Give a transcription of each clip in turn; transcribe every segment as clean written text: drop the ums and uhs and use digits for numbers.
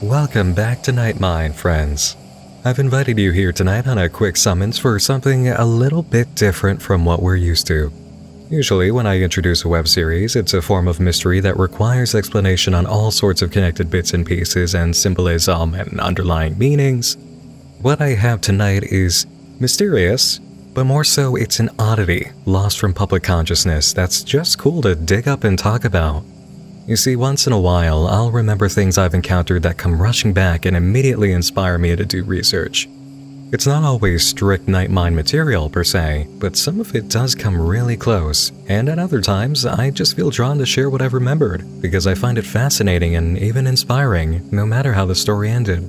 Welcome back to Night Mind, friends. I've invited you here tonight on a quick summons for something a little bit different from what we're used to. Usually, when I introduce a web series, it's a form of mystery that requires explanation on all sorts of connected bits and pieces and symbolism and underlying meanings. What I have tonight is mysterious, but more so it's an oddity lost from public consciousness that's just cool to dig up and talk about. You see, once in a while, I'll remember things I've encountered that come rushing back and immediately inspire me to do research. It's not always strict Night Mind material per se, but some of it does come really close, and at other times, I just feel drawn to share what I've remembered, because I find it fascinating and even inspiring, no matter how the story ended.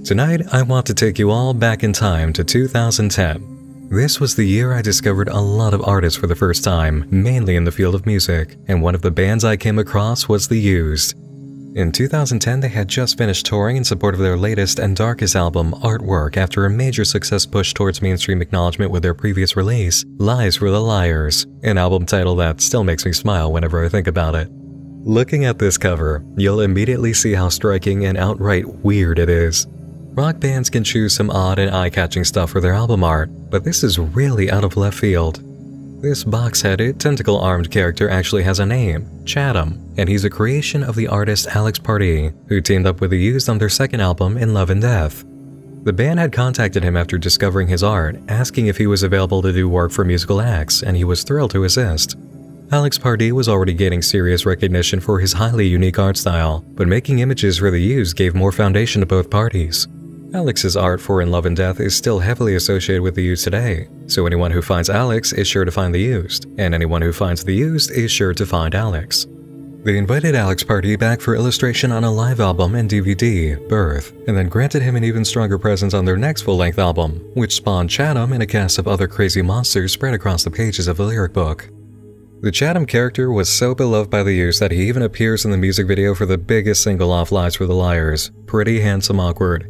Tonight, I want to take you all back in time to 2010. This was the year I discovered a lot of artists for the first time, mainly in the field of music, and one of the bands I came across was The Used. In 2010, they had just finished touring in support of their latest and darkest album, Artwork, after a major success push towards mainstream acknowledgement with their previous release, Lies for the Liars, an album title that still makes me smile whenever I think about it. Looking at this cover, you'll immediately see how striking and outright weird it is. Rock bands can choose some odd and eye-catching stuff for their album art, but this is really out of left field. This box-headed, tentacle-armed character actually has a name, Chadam, and he's a creation of the artist Pardee, who teamed up with The Used on their second album, In Love and Death. The band had contacted him after discovering his art, asking if he was available to do work for musical acts, and he was thrilled to assist. Pardee was already gaining serious recognition for his highly unique art style, but making images for The Used gave more foundation to both parties. Alex's art for In Love and Death is still heavily associated with The Used today, so anyone who finds Alex is sure to find The Used, and anyone who finds The Used is sure to find Alex. They invited Pardee back for illustration on a live album and DVD, Birth, and then granted him an even stronger presence on their next full-length album, which spawned Chadam and a cast of other crazy monsters spread across the pages of the lyric book. The Chadam character was so beloved by The Used that he even appears in the music video for the biggest single off Lies for the Liars, Pretty Handsome Awkward.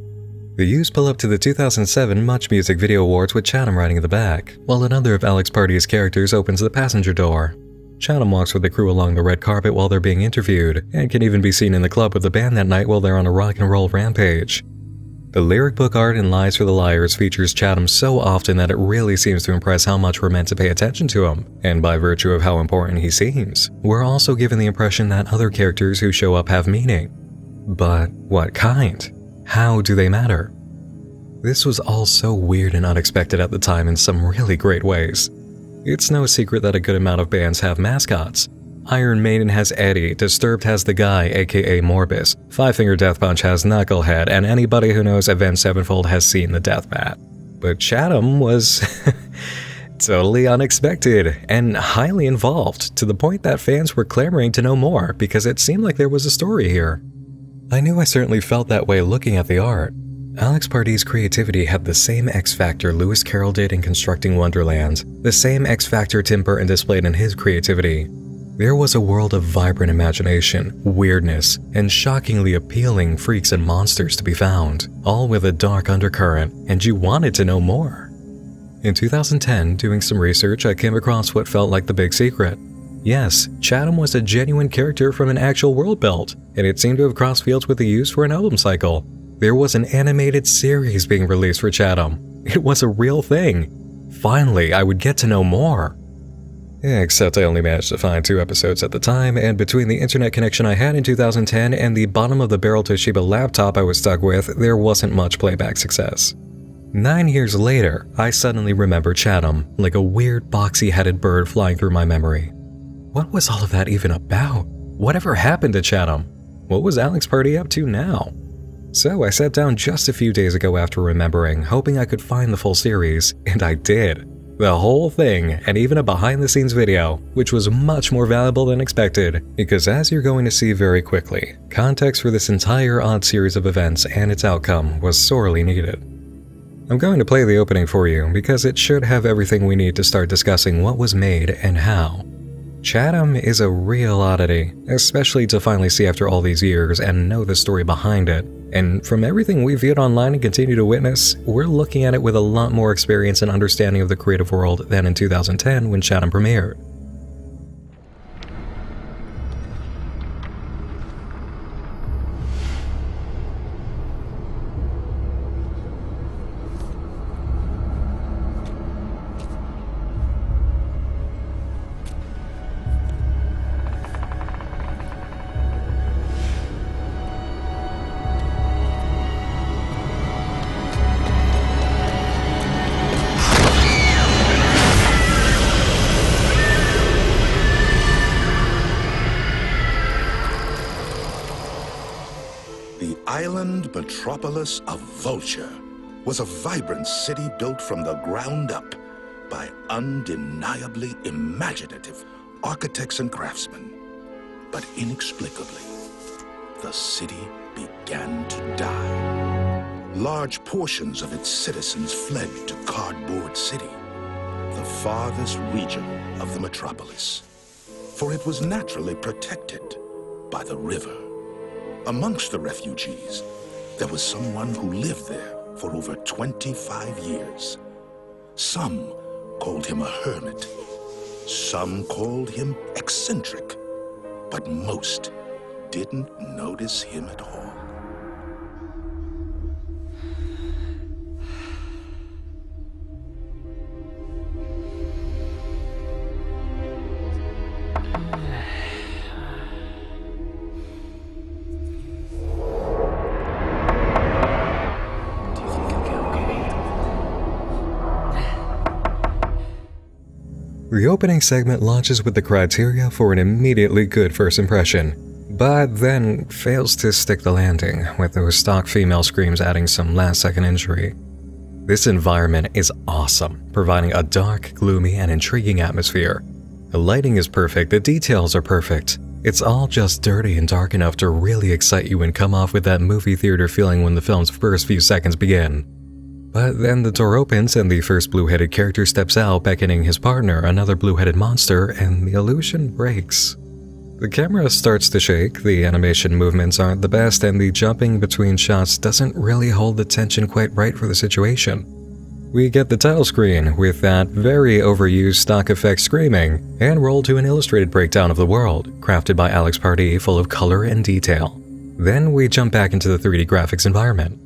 The Used pull up to the 2007 Much Music Video Awards with Chadam riding in the back, while another of Pardee's characters opens the passenger door. Chadam walks with the crew along the red carpet while they're being interviewed, and can even be seen in the club with the band that night while they're on a rock and roll rampage. The lyric book art in Lies for the Liars features Chadam so often that it really seems to impress how much we're meant to pay attention to him, and by virtue of how important he seems, we're also given the impression that other characters who show up have meaning. But what kind? How do they matter? This was all so weird and unexpected at the time in some really great ways. It's no secret that a good amount of bands have mascots. Iron Maiden has Eddie, Disturbed has The Guy aka Morbus, Five Finger Death Punch has Knucklehead, and anybody who knows Avenged Sevenfold has seen the Deathmat. But Chadam was totally unexpected and highly involved, to the point that fans were clamoring to know more because it seemed like there was a story here. I knew I certainly felt that way looking at the art. Pardee's creativity had the same X-factor Lewis Carroll did in constructing Wonderland, the same X-factor Tim Burton displayed in his creativity. There was a world of vibrant imagination, weirdness, and shockingly appealing freaks and monsters to be found, all with a dark undercurrent, and you wanted to know more. In 2010, doing some research, I came across what felt like the big secret. Yes, Chadam was a genuine character from an actual world built, and it seemed to have crossed fields with The Used for an album cycle. There was an animated series being released for Chadam. It was a real thing. Finally, I would get to know more. Except I only managed to find 2 episodes at the time, and between the internet connection I had in 2010 and the bottom-of-the-barrel Toshiba laptop I was stuck with, there wasn't much playback success. 9 years later, I suddenly remember Chadam, like a weird boxy-headed bird flying through my memory. What was all of that even about? Whatever happened to Chadam? What was Pardee up to now? So I sat down just a few days ago after remembering, hoping I could find the full series, and I did. The whole thing, and even a behind-the-scenes video, which was much more valuable than expected, because as you're going to see very quickly, context for this entire odd series of events and its outcome was sorely needed. I'm going to play the opening for you, because it should have everything we need to start discussing what was made and how. Chadam is a real oddity, especially to finally see after all these years and know the story behind it. And from everything we viewed online and continue to witness, we're looking at it with a lot more experience and understanding of the creative world than in 2010 when Chadam premiered. famed metropolis of Vulture was a vibrant city built from the ground up by undeniably imaginative architects and craftsmen. But inexplicably, the city began to die. Large portions of its citizens fled to Cardboard City, the farthest region of the metropolis, for it was naturally protected by the river. Amongst the refugees, there was someone who lived there for over 25 years. Some called him a hermit, some called him eccentric, but most didn't notice him at all. The opening segment launches with the criteria for an immediately good first impression, but then fails to stick the landing, with those stock female screams adding some last-second injury. This environment is awesome, providing a dark, gloomy, and intriguing atmosphere. The lighting is perfect, the details are perfect. It's all just dirty and dark enough to really excite you and come off with that movie theater feeling when the film's first few seconds begin. But then the door opens and the first blue-headed character steps out, beckoning his partner, another blue-headed monster, and the illusion breaks. The camera starts to shake, the animation movements aren't the best, and the jumping between shots doesn't really hold the tension quite right for the situation. We get the title screen with that very overused stock effect screaming, and roll to an illustrated breakdown of the world, crafted by Pardee, full of color and detail. Then we jump back into the 3D graphics environment.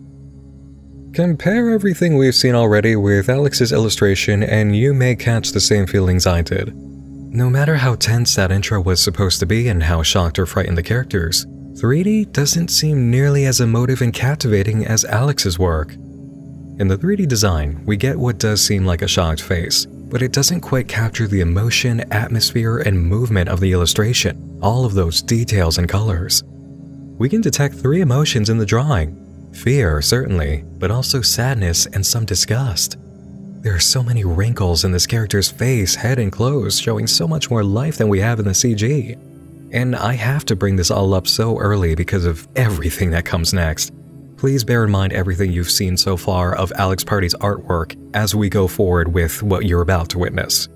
Compare everything we've seen already with Alex's illustration and you may catch the same feelings I did. No matter how tense that intro was supposed to be and how shocked or frightened the characters, 3D doesn't seem nearly as emotive and captivating as Alex's work. In the 3D design, we get what does seem like a shocked face, but it doesn't quite capture the emotion, atmosphere, and movement of the illustration, all of those details and colors. We can detect 3 emotions in the drawing. Fear, certainly, but also sadness and some disgust. There are so many wrinkles in this character's face, head, and clothes, showing so much more life than we have in the CG. And I have to bring this all up so early because of everything that comes next. Please bear in mind everything you've seen so far of Pardee's artwork as we go forward with what you're about to witness.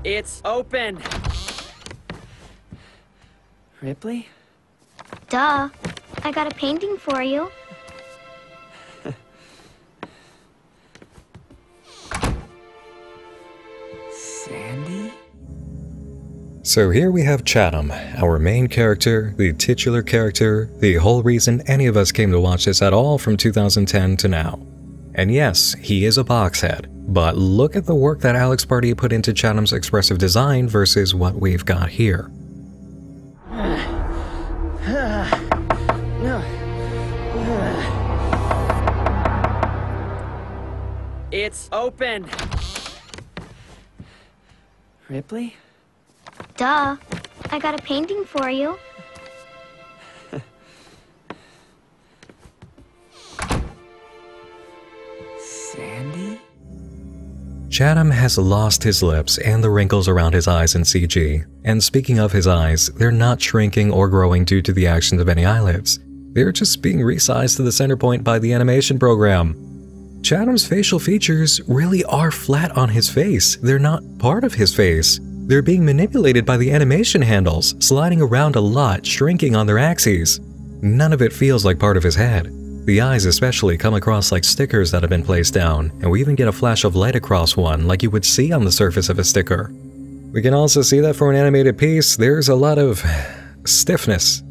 It's open! Ripley? Duh. I got a painting for you. Sandy? So here we have Chadam, our main character, the titular character, the whole reason any of us came to watch this at all from 2010 to now. And yes, he is a boxhead, but look at the work that Pardee put into Chadam's expressive design versus what we've got here. It's open! Ripley? Duh. I got a painting for you. Sandy? Chadam has lost his lips and the wrinkles around his eyes in CG. And speaking of his eyes, they're not shrinking or growing due to the actions of any eyelids. They're just being resized to the center point by the animation program. Chadam's facial features really are flat on his face. They're not part of his face. They're being manipulated by the animation handles, sliding around a lot, shrinking on their axes. None of it feels like part of his head. The eyes especially come across like stickers that have been placed down, and we even get a flash of light across one like you would see on the surface of a sticker. We can also see that for an animated piece, there's a lot of stiffness.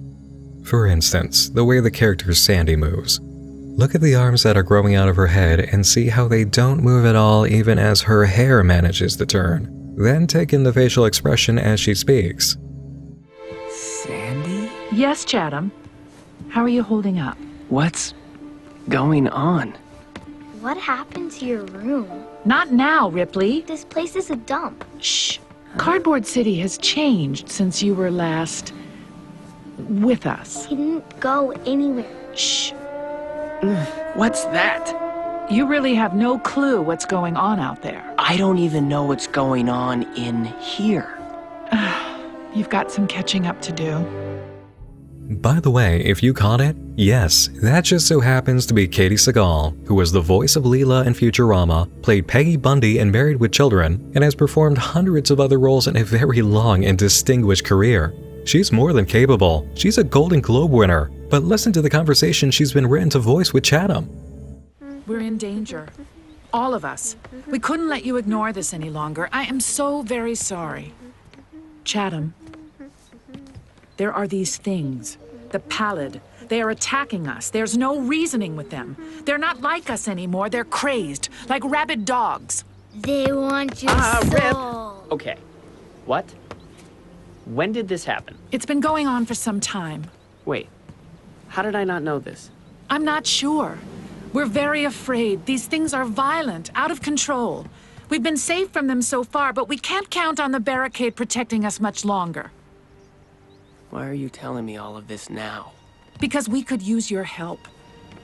For instance, the way the character Sandy moves. Look at the arms that are growing out of her head and see how they don't move at all even as her hair manages to turn. Then take in the facial expression as she speaks. Sandy? Yes, Chadam. How are you holding up? What's going on? What happened to your room? Not now, Ripley. This place is a dump. Shh. Cardboard City has changed since you were last with us. He didn't go anywhere. Shh. What's that? You really have no clue what's going on out there. I don't even know what's going on in here. You've got some catching up to do. By the way, if you caught it, yes, that just so happens to be Katie Sagal, who was the voice of Leela in Futurama, played Peggy Bundy in Married with Children, and has performed hundreds of other roles in a very long and distinguished career. She's more than capable. She's a Golden Globe winner. But listen to the conversation she's been written to voice with Chadam. We're in danger. All of us. We couldn't let you ignore this any longer. I am so very sorry. Chadam, there are these things. The pallid. They are attacking us. There's no reasoning with them. They're not like us anymore. They're crazed, like rabid dogs. They want your soul. Okay. What? When did this happen? It's been going on for some time. Wait. How did I not know this? I'm not sure. We're very afraid. These things are violent, out of control. We've been safe from them so far, but we can't count on the barricade protecting us much longer. Why are you telling me all of this now? Because we could use your help.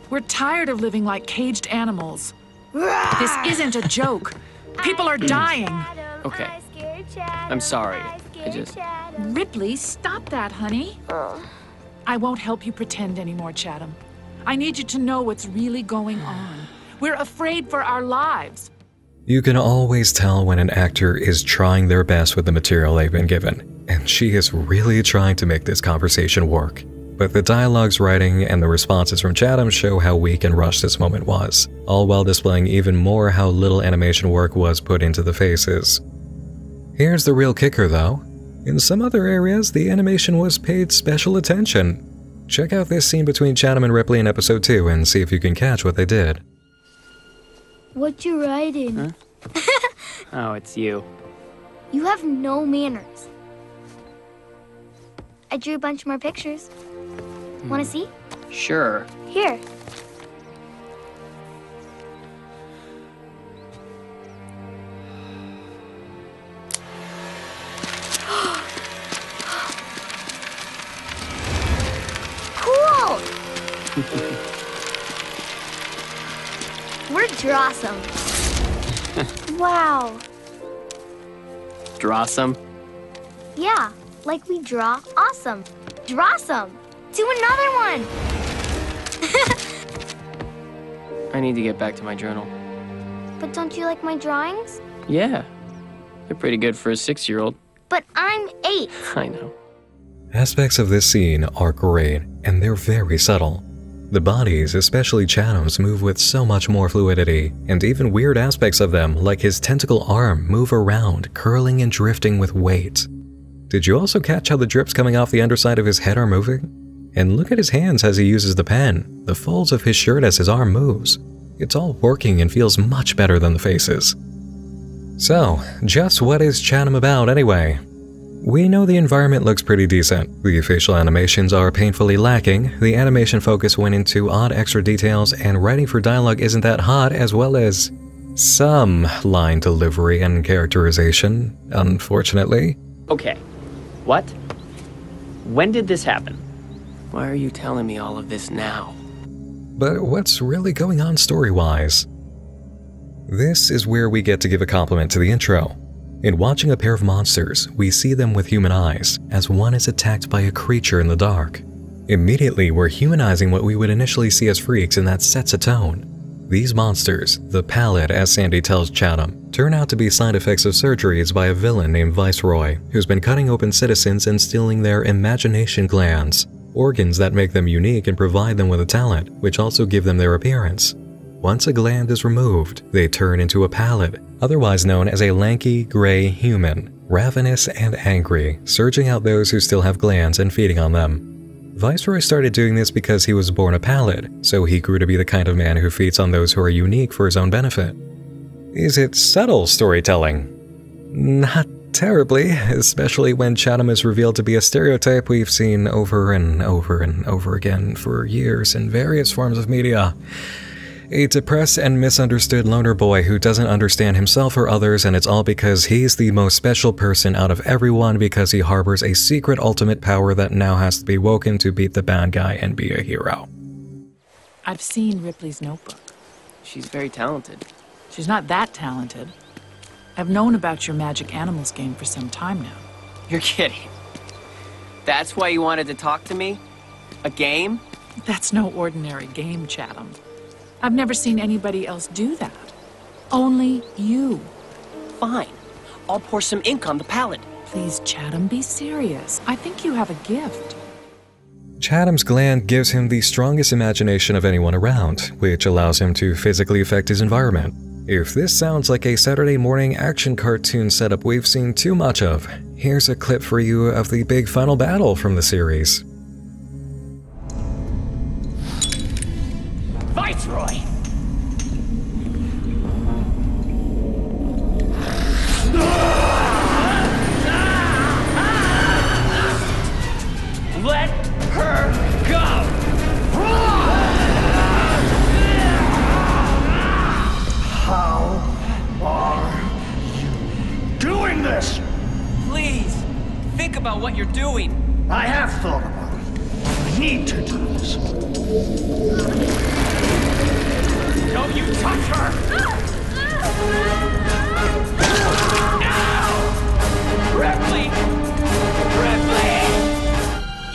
We're tired of living like caged animals. This isn't a joke. People are dying. Okay. I'm sorry. Ripley, stop that, honey. I won't help you pretend anymore, Chadam. I need you to know what's really going on. We're afraid for our lives. You can always tell when an actor is trying their best with the material they've been given, and she is really trying to make this conversation work. But the dialogue's writing and the responses from Chadam show how weak and rushed this moment was, all while displaying even more how little animation work was put into the faces. Here's the real kicker though. In some other areas, the animation was paid special attention. Check out this scene between Chadam and Ripley in episode 2 and see if you can catch what they did. What you writing? Huh? Oh, it's you. You have no manners. I drew a bunch more pictures. Want to see? Sure. Here. Cool! We're drawsome. Wow. Drawsome? Yeah, like we draw awesome. Drawsome. Do another one. I need to get back to my journal. But don't you like my drawings? Yeah. They're pretty good for a 6-year-old. But I'm 8. I know. Aspects of this scene are great, and they're very subtle. The bodies, especially Chadam's, move with so much more fluidity, and even weird aspects of them, like his tentacle arm, move around, curling and drifting with weight. Did you also catch how the drips coming off the underside of his head are moving? And look at his hands as he uses the pen, the folds of his shirt as his arm moves. It's all working and feels much better than the faces. So, just what is Chadam about anyway? We know the environment looks pretty decent. The facial animations are painfully lacking, the animation focus went into odd extra details, and writing for dialogue isn't that hot, as well as some line delivery and characterization, unfortunately. Okay. What? When did this happen? Why are you telling me all of this now? But what's really going on story-wise? This is where we get to give a compliment to the intro. In watching a pair of monsters, we see them with human eyes, as one is attacked by a creature in the dark. Immediately, we're humanizing what we would initially see as freaks, and that sets a tone. These monsters, the pallid as Sandy tells Chadam, turn out to be side effects of surgeries by a villain named Viceroy, who's been cutting open citizens and stealing their imagination glands, organs that make them unique and provide them with a talent, which also give them their appearance. Once a gland is removed, they turn into a pallid, otherwise known as a lanky, gray human, ravenous and angry, searching out those who still have glands and feeding on them. Viceroy started doing this because he was born a pallid, so he grew to be the kind of man who feeds on those who are unique for his own benefit. Is it subtle storytelling? Not terribly, especially when Chadam is revealed to be a stereotype we've seen over and over and over again for years in various forms of media. A depressed and misunderstood loner boy who doesn't understand himself or others, and it's all because he's the most special person out of everyone because he harbors a secret ultimate power that now has to be woken to beat the bad guy and be a hero. I've seen Ripley's notebook. She's very talented. She's not that talented. I've known about your Magic Animals game for some time now. You're kidding. That's why you wanted to talk to me? A game? That's no ordinary game, Chadam. I've never seen anybody else do that. Only you. Fine. I'll pour some ink on the palette. Please, Chadam, be serious. I think you have a gift. Chadam's gland gives him the strongest imagination of anyone around, which allows him to physically affect his environment. If this sounds like a Saturday morning action cartoon setup we've seen too much of, here's a clip for you of the big final battle from the series. Viceroy! Let her go! How are you doing this? Please, think about what you're doing. I have thought about it. I need to do this. Don't you touch her! No! Ripley! Ripley!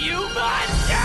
You monster!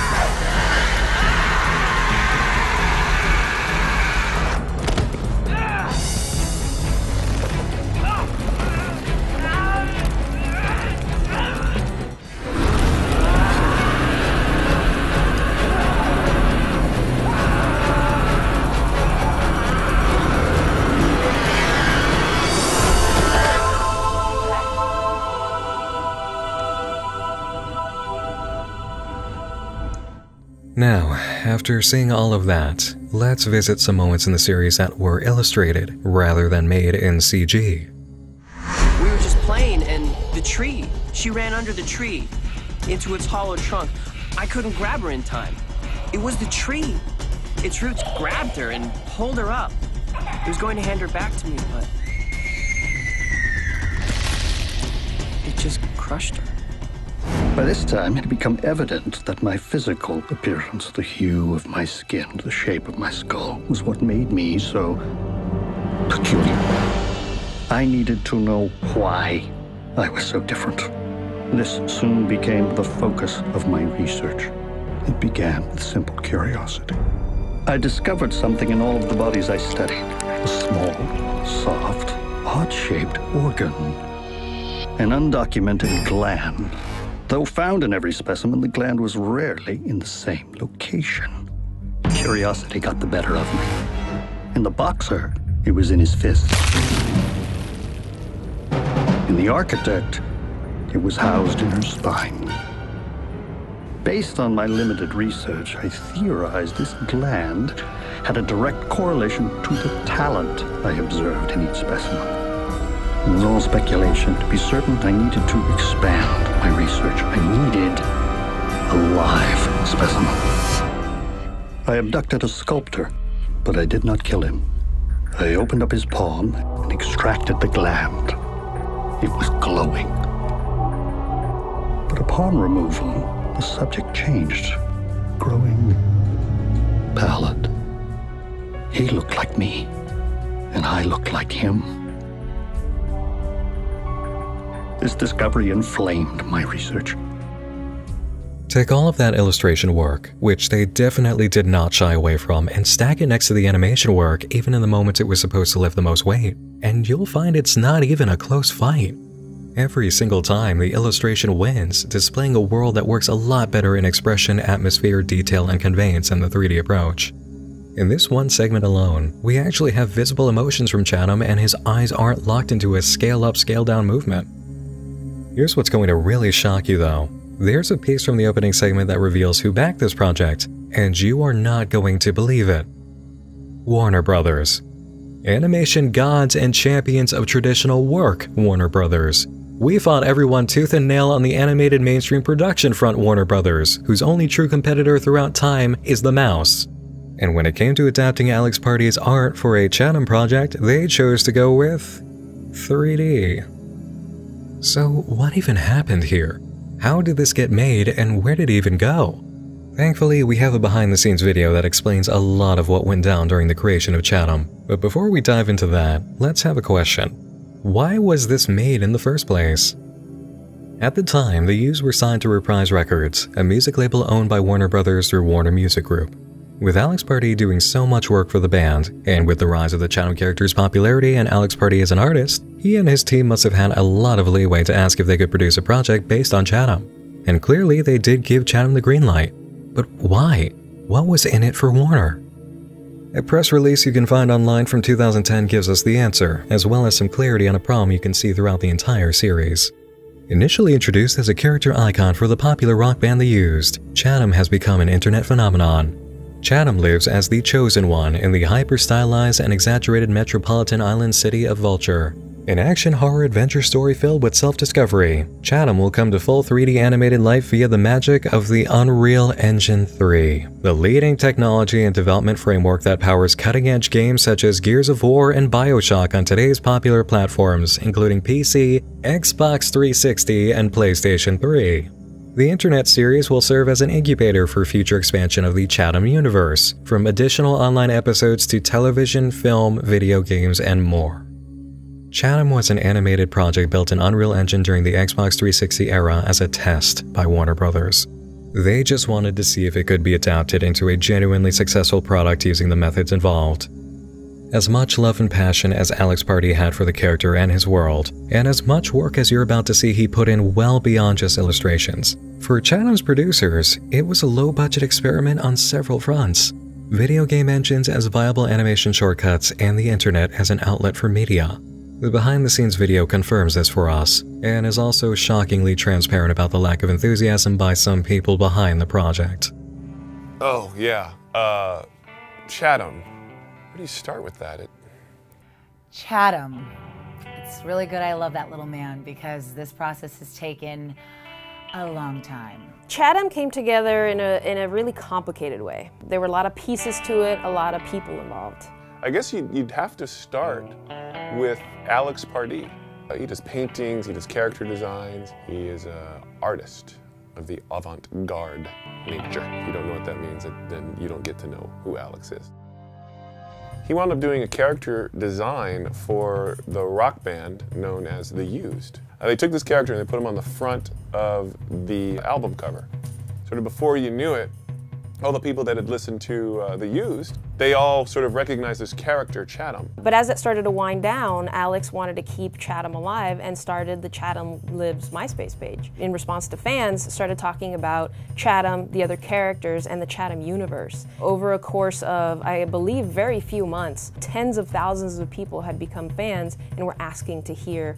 Now, after seeing all of that, let's visit some moments in the series that were illustrated rather than made in CG. We were just playing, and the tree. She ran under the tree, into its hollow trunk. I couldn't grab her in time. It was the tree. Its roots grabbed her and pulled her up. I was going to hand her back to me, but it just crushed her. By this time, it had become evident that my physical appearance, the hue of my skin, the shape of my skull, was what made me so peculiar. I needed to know why I was so different. This soon became the focus of my research. It began with simple curiosity. I discovered something in all of the bodies I studied. A small, soft, odd-shaped organ. An undocumented gland. Though found in every specimen, the gland was rarely in the same location. Curiosity got the better of me. In the boxer, it was in his fist. In the architect, it was housed in her spine. Based on my limited research, I theorized this gland had a direct correlation to the talent I observed in each specimen. It was all speculation. To be certain, I needed to expand my research. I needed a live specimen. I abducted a sculptor, but I did not kill him. I opened up his palm and extracted the gland. It was glowing. But upon removal, the subject changed, growing pallid. He looked like me, and I looked like him. This discovery inflamed my research. Take all of that illustration work, which they definitely did not shy away from, and stack it next to the animation work even in the moments it was supposed to lift the most weight, and you'll find it's not even a close fight. Every single time, the illustration wins, displaying a world that works a lot better in expression, atmosphere, detail, and conveyance than the 3D approach. In this one segment alone, we actually have visible emotions from Chadam, and his eyes aren't locked into a scale-up, scale-down movement. Here's what's going to really shock you though. There's a piece from the opening segment that reveals who backed this project, and you are not going to believe it. Warner Brothers. Animation gods and champions of traditional work, Warner Brothers. We fought everyone tooth and nail on the animated mainstream production front, Warner Brothers, whose only true competitor throughout time is the mouse. And when it came to adapting Alex Pardee's art for a Chadam project, they chose to go with 3D. So what even happened here? How did this get made, and where did it even go? Thankfully, we have a behind-the-scenes video that explains a lot of what went down during the creation of Chadam. But before we dive into that, let's have a question. Why was this made in the first place? At the time, the Used were signed to Reprise Records, a music label owned by Warner Brothers through Warner Music Group. With Alex Pardee doing so much work for the band, and with the rise of the Chadam character's popularity and Alex Pardee as an artist, he and his team must have had a lot of leeway to ask if they could produce a project based on Chadam. And clearly, they did give Chadam the green light. But why? What was in it for Warner? A press release you can find online from 2010 gives us the answer, as well as some clarity on a problem you can see throughout the entire series. Initially introduced as a character icon for the popular rock band The Used, Chadam has become an internet phenomenon. Chadam lives as the Chosen One in the hyper-stylized and exaggerated metropolitan island city of Vulture. An action horror adventure story filled with self-discovery, Chadam will come to full 3D animated life via the magic of the Unreal Engine 3, the leading technology and development framework that powers cutting-edge games such as Gears of War and BioShock on today's popular platforms, including PC, Xbox 360, and PlayStation 3. The Internet series will serve as an incubator for future expansion of the Chadam universe, from additional online episodes to television, film, video games, and more. Chadam was an animated project built in Unreal Engine during the Xbox 360 era as a test by Warner Brothers. They just wanted to see if it could be adapted into a genuinely successful product using the methods involved. As much love and passion as Alex Pardee had for the character and his world, and as much work as you're about to see he put in well beyond just illustrations. For Chadam's producers, it was a low-budget experiment on several fronts. Video game engines as viable animation shortcuts and the internet as an outlet for media. The behind-the-scenes video confirms this for us, and is also shockingly transparent about the lack of enthusiasm by some people behind the project. Oh, yeah. Chadam. Where do you start with that? Chadam. It's really good I love that little man, because this process has taken a long time. Chadam came together in a really complicated way. There were a lot of pieces to it, a lot of people involved. I guess you'd have to start with Alex Pardee. He does paintings, he does character designs, he is an artist of the avant-garde nature. If you don't know what that means, then you don't get to know who Alex is. He wound up doing a character design for the rock band known as The Used. They took this character and they put him on the front of the album cover. Sort of before you knew it, all the people that had listened to The Used, they all sort of recognized this character, Chadam. But as it started to wind down, Alex wanted to keep Chadam alive and started the Chadam Lives MySpace page. In response to fans, started talking about Chadam, the other characters, and the Chadam universe. Over a course of, I believe, very few months, tens of thousands of people had become fans and were asking to hear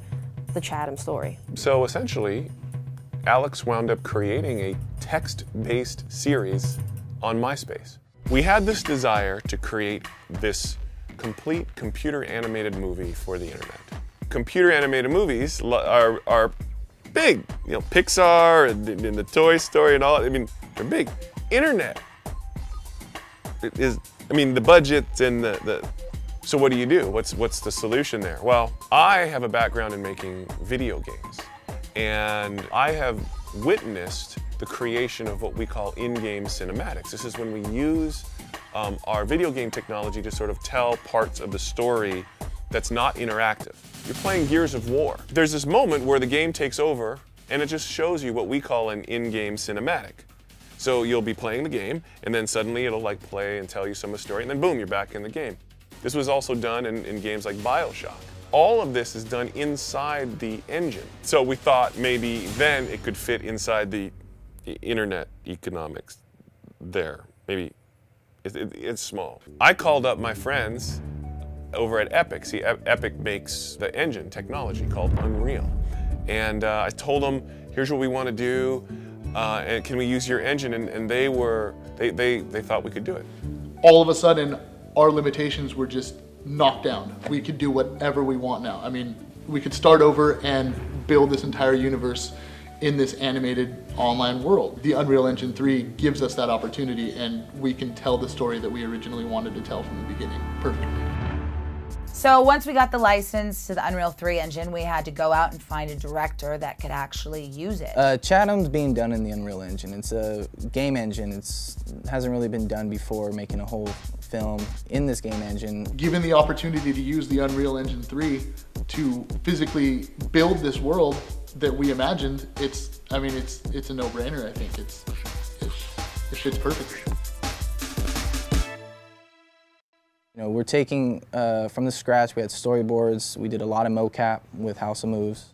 the Chadam story. So essentially, Alex wound up creating a text-based series on MySpace. We had this desire to create this complete computer-animated movie for the internet. Computer-animated movies are big. You know, Pixar and the Toy Story and all, I mean, they're big. Internet is, I mean, the budget and so what do you do? What's the solution there? Well, I have a background in making video games, and I have witnessed the creation of what we call in-game cinematics. This is when we use our video game technology to sort of tell parts of the story that's not interactive. You're playing Gears of War. There's this moment where the game takes over and it just shows you what we call an in-game cinematic. So you'll be playing the game and then suddenly it'll like play and tell you some of the story and then boom, you're back in the game. This was also done in games like BioShock. All of this is done inside the engine. So we thought maybe then it could fit inside the internet economics there. Maybe it's small. I called up my friends over at Epic. See, Epic makes the engine technology called Unreal. And I told them, here's what we want to do, and can we use your engine? And they thought we could do it. All of a sudden, our limitations were just knocked down. We could do whatever we want now. I mean, we could start over and build this entire universe in this animated online world. The Unreal Engine 3 gives us that opportunity, and we can tell the story that we originally wanted to tell from the beginning perfectly. So once we got the license to the Unreal 3 engine, we had to go out and find a director that could actually use it. Chadam's being done in the Unreal Engine. It's a game engine. It hasn't really been done before, making a whole film in this game engine. Given the opportunity to use the Unreal Engine 3 to physically build this world that we imagined, it's a no-brainer. I think it fits perfectly. You know, we're taking from the scratch. We had storyboards. We did a lot of mocap with House of Moves.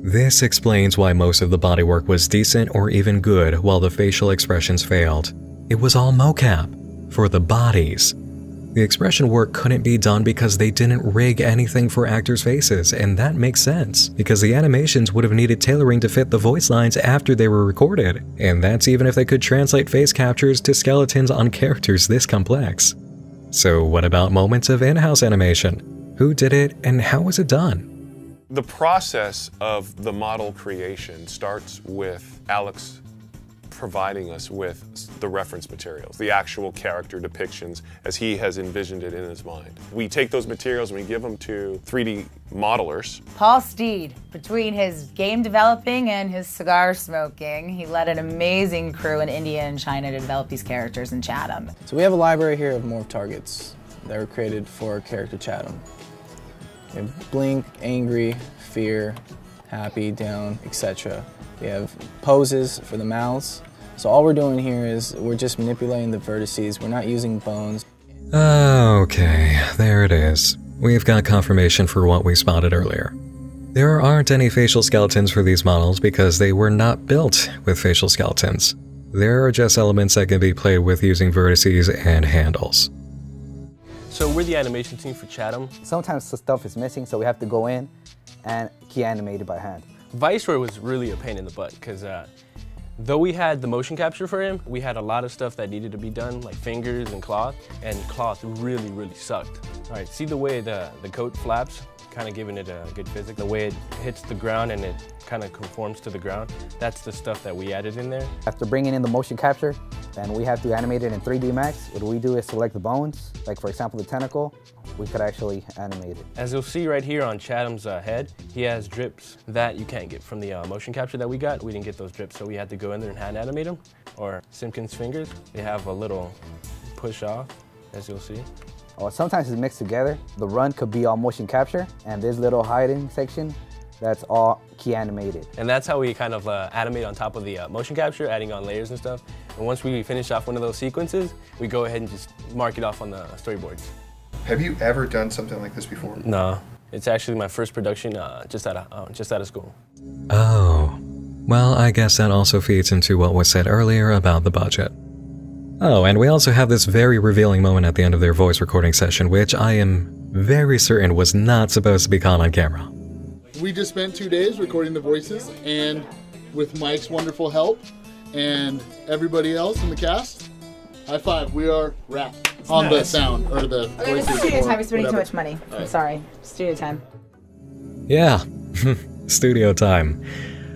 This explains why most of the bodywork was decent or even good, while the facial expressions failed. It was all mocap for the bodies. The expression work couldn't be done because they didn't rig anything for actors' faces, and that makes sense, because the animations would have needed tailoring to fit the voice lines after they were recorded, and that's even if they could translate face captures to skeletons on characters this complex. So what about moments of in-house animation? Who did it, and how was it done? The process of the model creation starts with Alex providing us with the reference materials, the actual character depictions as he has envisioned it in his mind. We take those materials and we give them to 3D modelers. Paul Steed, between his game developing and his cigar smoking, he led an amazing crew in India and China to develop these characters in Chadam. So we have a library here of morph targets that were created for our character Chadam. We have blink, angry, fear, happy, down, etc. We have poses for the mouths. So all we're doing here is we're just manipulating the vertices. We're not using bones. Okay, there it is. We've got confirmation for what we spotted earlier. There aren't any facial skeletons for these models because they were not built with facial skeletons. There are just elements that can be played with using vertices and handles. So we're the animation team for Chadam. Sometimes the stuff is missing, so we have to go in and key animate it by hand. Viceroy was really a pain in the butt because though we had the motion capture for him, we had a lot of stuff that needed to be done, like fingers and cloth really, really sucked. All right, see the way the coat flaps, kind of giving it a good physics. The way it hits the ground and it kind of conforms to the ground, that's the stuff that we added in there. After bringing in the motion capture, then we have to animate it in 3D Max. What we do is select the bones, like for example the tentacle, we could actually animate it. As you'll see right here on Chadam's head, he has drips that you can't get from the motion capture that we got. We didn't get those drips, so we had to go in there and hand animate them. Or Simpkins' fingers, they have a little push off, as you'll see. Sometimes it's mixed together. The run could be all motion capture, and this little hiding section, that's all key animated. And that's how we kind of animate on top of the motion capture, adding on layers and stuff. And once we finish off one of those sequences, we go ahead and just mark it off on the storyboards. Have you ever done something like this before? No, it's actually my first production just out of school. Oh, well, I guess that also feeds into what was said earlier about the budget. Oh, and we also have this very revealing moment at the end of their voice recording session, which I am very certain was not supposed to be caught on camera. We just spent 2 days recording the voices, and with Mike's wonderful help and everybody else in the cast, high five, we are wrapped on the sound, or the Okay, voices. this is studio time, you're spending whatever. too much money. I'm sorry, studio time. Yeah, studio time.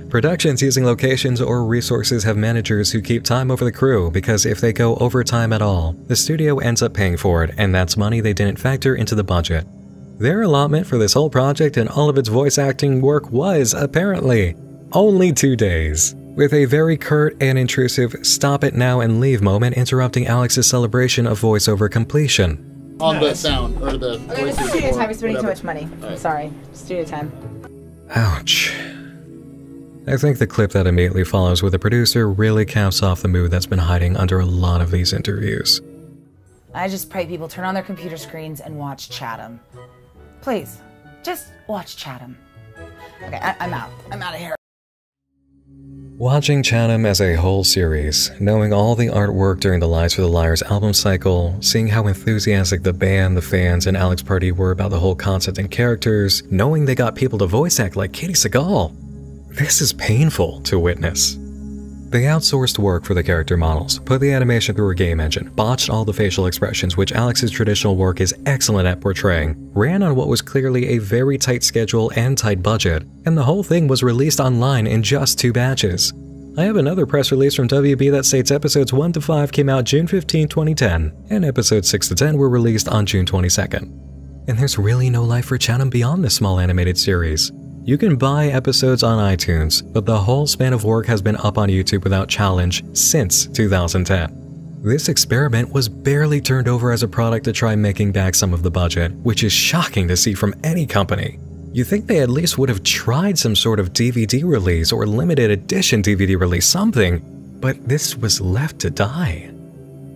Productions using locations or resources have managers who keep time over the crew because if they go overtime at all, the studio ends up paying for it, and that's money they didn't factor into the budget. Their allotment for this whole project and all of its voice acting work was, apparently, only 2 days, with a very curt and intrusive stop it now and leave moment interrupting Alex's celebration of voiceover completion. On the sound, or the Okay, this voices. is studio or time, you're spending too whatever. much money. I'm Alright. sorry, studio time. Ouch. I think the clip that immediately follows with the producer really caps off the mood that's been hiding under a lot of these interviews. I just pray people turn on their computer screens and watch Chadam. Please, just watch Chadam. Okay, I'm out. I'm out of here. Watching Chadam as a whole series, knowing all the artwork during the Lies for the Liars album cycle, seeing how enthusiastic the band, the fans, and Alex Pardee were about the whole concept and characters, knowing they got people to voice act like Katie Seagal. This is painful to witness. They outsourced work for the character models, put the animation through a game engine, botched all the facial expressions which Alex's traditional work is excellent at portraying, ran on what was clearly a very tight schedule and tight budget, and the whole thing was released online in just 2 batches. I have another press release from WB that states episodes 1 to 5 came out June 15, 2010, and episodes 6 to 10 were released on June 22nd. And there's really no life for Chadam beyond this small animated series. You can buy episodes on iTunes, but the whole span of work has been up on YouTube without challenge since 2010. This experiment was barely turned over as a product to try making back some of the budget, which is shocking to see from any company. You think they at least would have tried some sort of DVD release or limited edition DVD release, something, but this was left to die.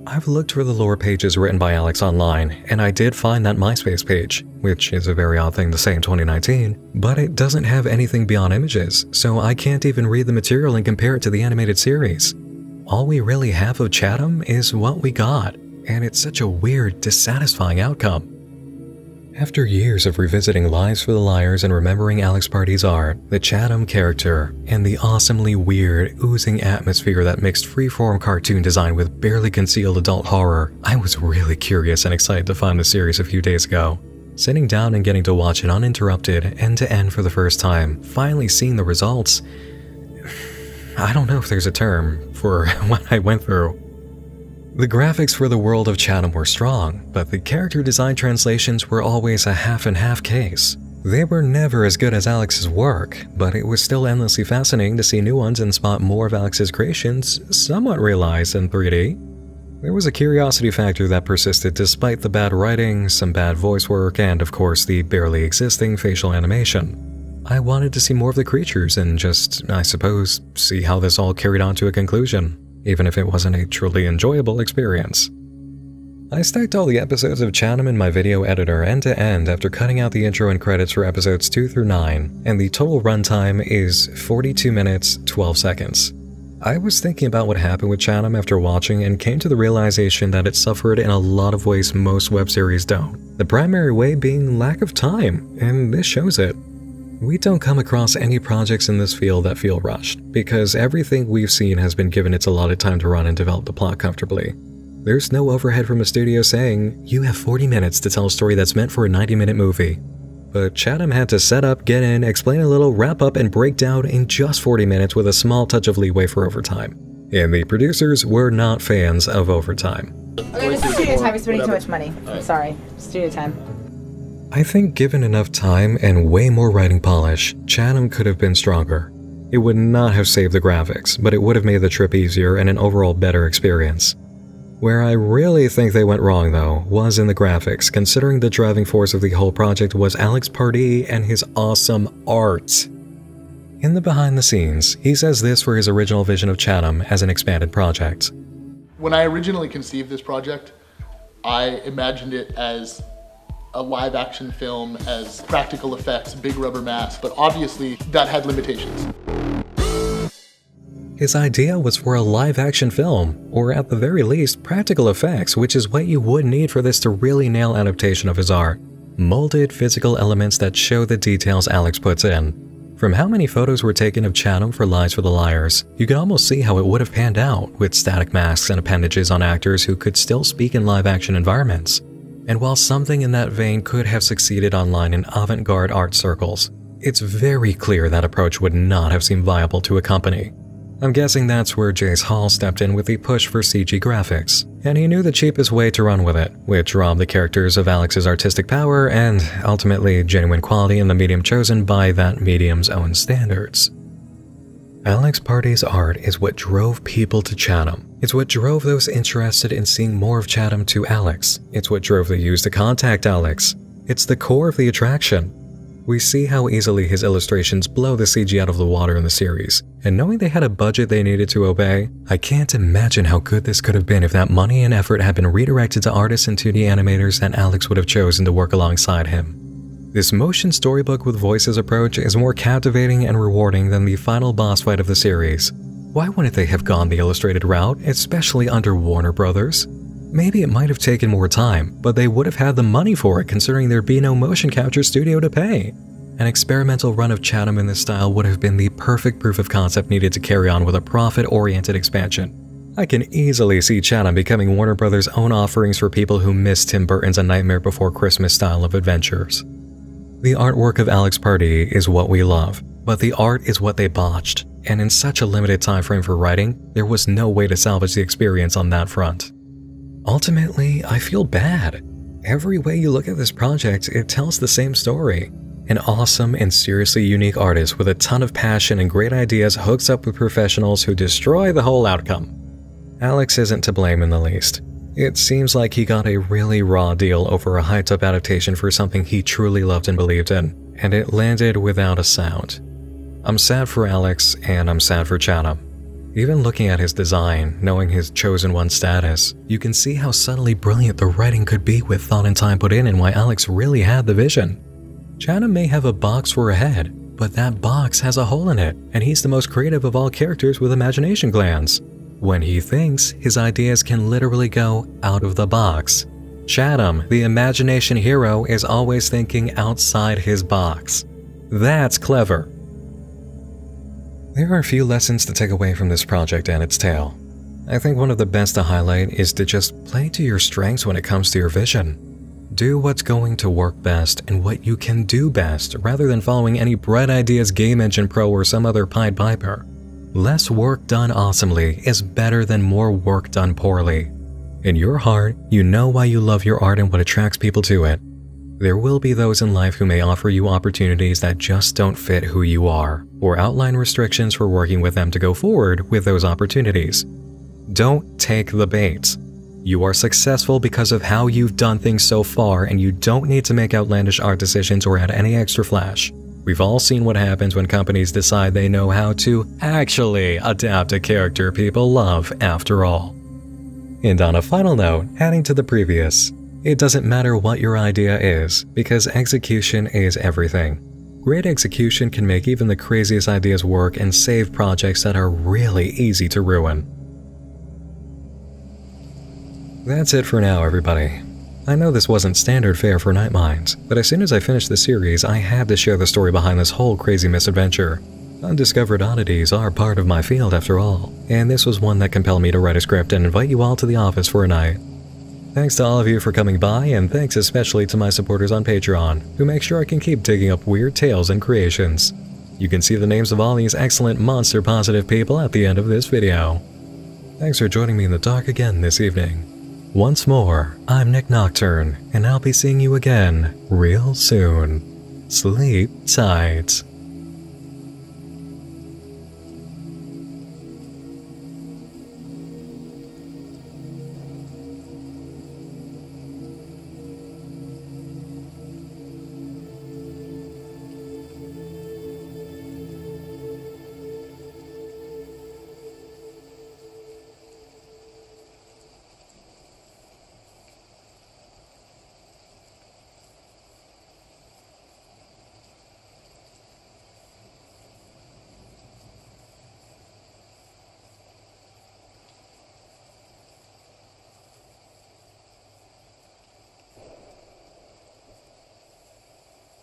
I've looked for the lore pages written by Alex online, and I did find that MySpace page, which is a very odd thing to say in 2019, but it doesn't have anything beyond images, so I can't even read the material and compare it to the animated series. All we really have of Chadam is what we got, and it's such a weird, dissatisfying outcome. After years of revisiting Lives for the Liars and remembering Alex Pardee's art, the Chadam character, and the awesomely weird, oozing atmosphere that mixed freeform cartoon design with barely concealed adult horror, I was really curious and excited to find the series a few days ago. Sitting down and getting to watch it uninterrupted, end to end for the first time, finally seeing the results, I don't know if there's a term for what I went through. The graphics for the world of Chadam were strong, but the character design translations were always a half-and-half case. They were never as good as Alex's work, but it was still endlessly fascinating to see new ones and spot more of Alex's creations somewhat realized in 3D. There was a curiosity factor that persisted despite the bad writing, some bad voice work, and of course the barely existing facial animation. I wanted to see more of the creatures and just, I suppose, see how this all carried on to a conclusion, even if it wasn't a truly enjoyable experience. I stacked all the episodes of Chadam in my video editor end to end after cutting out the intro and credits for episodes 2 through 9, and the total runtime is 42 minutes, 12 seconds. I was thinking about what happened with Chadam after watching and came to the realization that it suffered in a lot of ways most web series don't. The primary way being lack of time, and this shows it. We don't come across any projects in this field that feel rushed, because everything we've seen has been given its allotted time to run and develop the plot comfortably. There's no overhead from a studio saying, you have 40 minutes to tell a story that's meant for a 90-minute movie. But Chadam had to set up, get in, explain a little, wrap up, and break down in just 40 minutes with a small touch of leeway for overtime. And the producers were not fans of overtime. Okay, this is studio time. We're spending too much money. I'm sorry. Studio time. I think given enough time and way more writing polish, Chadam could have been stronger. It would not have saved the graphics, but it would have made the trip easier and an overall better experience. Where I really think they went wrong though, was in the graphics, considering the driving force of the whole project was Alex Pardee and his awesome art. In the behind the scenes, he says this for his original vision of Chadam as an expanded project. When I originally conceived this project, I imagined it as a live action film, as practical effects, big rubber masks, but obviously that had limitations. His idea was for a live action film, or at the very least, practical effects, which is what you would need for this to really nail adaptation of his art. Molded physical elements that show the details Alex puts in. From how many photos were taken of Chadam for Lives for the Liars, you could almost see how it would have panned out, with static masks and appendages on actors who could still speak in live action environments. And while something in that vein could have succeeded online in avant-garde art circles, it's very clear that approach would not have seemed viable to a company. I'm guessing that's where Jace Hall stepped in with the push for CG graphics, and he knew the cheapest way to run with it, which robbed the characters of Alex's artistic power and, ultimately, genuine quality in the medium chosen by that medium's own standards. Alex Pardee's art is what drove people to Chadam. It's what drove those interested in seeing more of Chadam to Alex. It's what drove the users to contact Alex. It's the core of the attraction. We see how easily his illustrations blow the CG out of the water in the series, and knowing they had a budget they needed to obey, I can't imagine how good this could have been if that money and effort had been redirected to artists and 2D animators that Alex would have chosen to work alongside him. This motion storybook with voices approach is more captivating and rewarding than the final boss fight of the series. Why wouldn't they have gone the illustrated route, especially under Warner Brothers? Maybe it might have taken more time, but they would have had the money for it considering there'd be no motion capture studio to pay. An experimental run of Chadam in this style would have been the perfect proof of concept needed to carry on with a profit-oriented expansion. I can easily see Chadam becoming Warner Brothers' own offerings for people who miss Tim Burton's A Nightmare Before Christmas style of adventures. The artwork of Alex Pardee is what we love, but the art is what they botched, and in such a limited time frame for writing, there was no way to salvage the experience on that front. Ultimately, I feel bad. Every way you look at this project, it tells the same story. An awesome and seriously unique artist with a ton of passion and great ideas hooks up with professionals who destroy the whole outcome. Alex isn't to blame in the least. It seems like he got a really raw deal over a hyped-up adaptation for something he truly loved and believed in, and it landed without a sound. I'm sad for Alex, and I'm sad for Chadam. Even looking at his design, knowing his chosen one status, you can see how subtly brilliant the writing could be with thought and time put in and why Alex really had the vision. Chadam may have a box for a head, but that box has a hole in it, and he's the most creative of all characters with imagination glands. When he thinks, his ideas can literally go out of the box. Chadam, the imagination hero, is always thinking outside his box. That's clever. There are a few lessons to take away from this project and its tale. I think one of the best to highlight is to just play to your strengths when it comes to your vision. Do what's going to work best and what you can do best rather than following any Bright Ideas Game Engine Pro or some other Pied Piper. Less work done awesomely is better than more work done poorly. In your heart, you know why you love your art and what attracts people to it. There will be those in life who may offer you opportunities that just don't fit who you are, or outline restrictions for working with them to go forward with those opportunities. Don't take the bait. You are successful because of how you've done things so far, and you don't need to make outlandish art decisions or add any extra flash. We've all seen what happens when companies decide they know how to actually adapt a character people love after all. And on a final note, adding to the previous, it doesn't matter what your idea is, because execution is everything. Great execution can make even the craziest ideas work and save projects that are really easy to ruin. That's it for now, everybody. I know this wasn't standard fare for Night Minds, but as soon as I finished the series, I had to share the story behind this whole crazy misadventure. Undiscovered oddities are part of my field after all, and this was one that compelled me to write a script and invite you all to the office for a night. Thanks to all of you for coming by, and thanks especially to my supporters on Patreon, who make sure I can keep digging up weird tales and creations. You can see the names of all these excellent monster-positive people at the end of this video. Thanks for joining me in the dark again this evening. Once more, I'm Nick Nocturne, and I'll be seeing you again real soon. Sleep tight.